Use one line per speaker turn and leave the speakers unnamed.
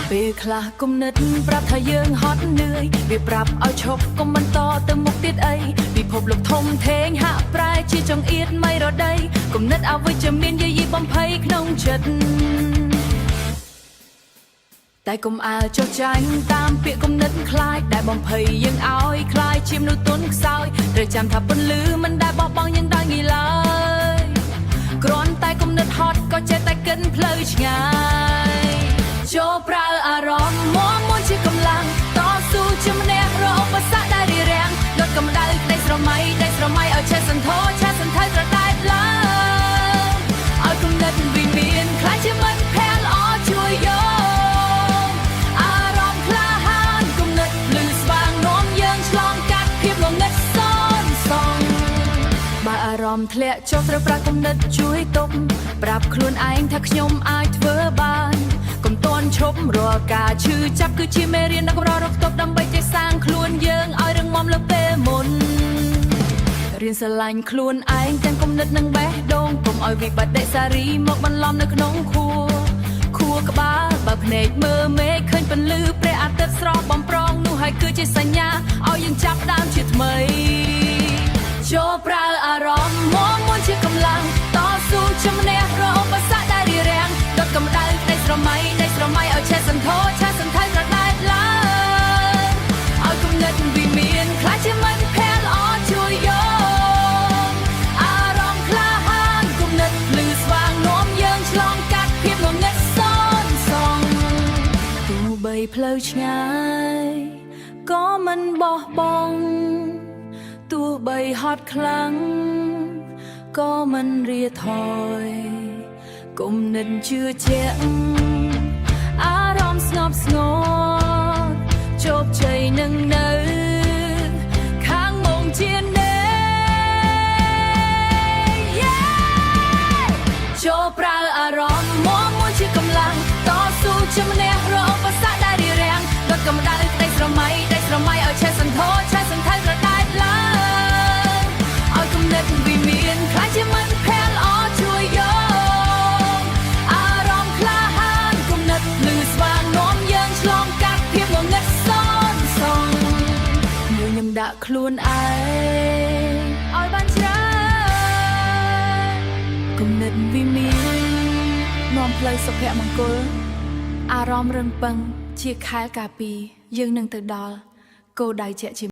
ពេលខ្លះគុំនិតប្រាប់ថាយើងហត់នឿយវាប្រាប់ឲ្យឈប់កុំបន្តទៅមុខទៀតអីពិភពលោកធំធេងហាក់ប្រែជាចង្អៀតមិនរដីគុំនិតអវិជ្ជមានយាយីបំភ័យក្នុងចិត្តតែគុំអើចុះចាញ់តាមពាក្យគុំនិតខ្លាចដែលបំភ័យយើងឲ្យខ្លាចជាមនុស្សទន់ខ្សោយត្រូវចាំថាពន្លឺមិនដែលបោះបង់យើងដោយងាយឡើយគ្រាន់តែគុំនិតហត់ក៏ចេះតែកិនផ្លូវឆ្ងាយចូលប្រើអារម្មណ៍មកមុនជាកម្លាំងតស៊ូជំនះរកឧបសគ្គដែលរារាំងដុតកម្ដៅក្តីស្រមៃឲ្យឆេះសន្ធោឆេះសន្ធៅត្រដែតឡើងឲ្យគុំនិតវិមានខ្លាចជាមិត្តភក្តិល្អជួយយកអារម្មណ៍ក្លាហានគុំនិតភ្លឺស្វាងនាំយើងឆ្លងកាត់ភាពងងឹតសន្សងបើអារម្មណ៍ធ្លាក់ចុះត្រូវប្រាគុំនិតជួយទប់ប្រាប់ខ្លួនឯងថាខ្ញុំអាចធ្វើបានកុំតន់ឈប់រាល់ការឈឺចាប់គឺជាមេរៀនដ៏កម្ររកទប់ដើម្បីចេះសាងខ្លួនយើងឲ្យរឹងមាំលើពេលមុនរៀនស្រឡាញ់ខ្លួនឯងទាំងគំនិតនិងបេះដូងកុំឲ្យវិបត្តិសារីមកបន្លំនៅក្នុងខួរក្បាលបើភ្នែកមើលមេឃឃើញពន្លឺព្រះអាទិត្យស្រស់បំប្រងនោះហើយគឺជាសញ្ញាឲ្យយើងចាប់ដើមជាថ្មីចូលប្រើអារម្មណ៍មកមុនជាកម្លាំងតស៊ូជំនះរកឧបសគ្គដែលរារាំងដុតកម្ដៅក្តីស្រមៃឲ្យឆេះសន្ធោឆេះសន្ធៅត្រដែតឡើងឲ្យគុំនិតវិមានខ្លាចជាមិត្តភក្តិល្អជួយយកអារម្មណ៍ក្លាហានគុំនិតភ្លឺស្វាងនាំយើងឆ្លងកាត់ភាពងងឹតសន្សងទោះបីផ្លូវឆ្ងាយក៏មិនបោះបង់ទោះបីហត់ខ្លាំងក៏មិនរាថយគុំនិតជឿជាក់អារម្មណ៍ស្ងប់ស្ងាត់ជោគជ័យនឹងនៅខាងមុខជានិច្ចចូលប្រើអារម្មណ៍មកមុនជាកម្លាំងតស៊ូជំនះរកឧបសគ្គដែលរារាំងដុតកម្ដៅក្តីស្រមៃឲ្យឆេះសន្ធោឆេះសន្ធៅត្រដែតឡើងឲ្យគុំនិតវិមានខ្លាចជាមិត្តភក្តិល្អជួយយកអារម្មណ៍ក្លាហានគុំនិតភ្លឺស្វាងនាំយើងឆ្លងកាត់ភាពងងឹតសន្សងញញឹមដាក់ខ្លួនឯងឲ្យបានច្រើនគុំនិតវិមាននាំផ្លូវសុភមង្គលអារម្មណ៍រឹងប៉ឹងជាខែលការពារយើងនឹងទៅដល់គោលដៅជាក់ជា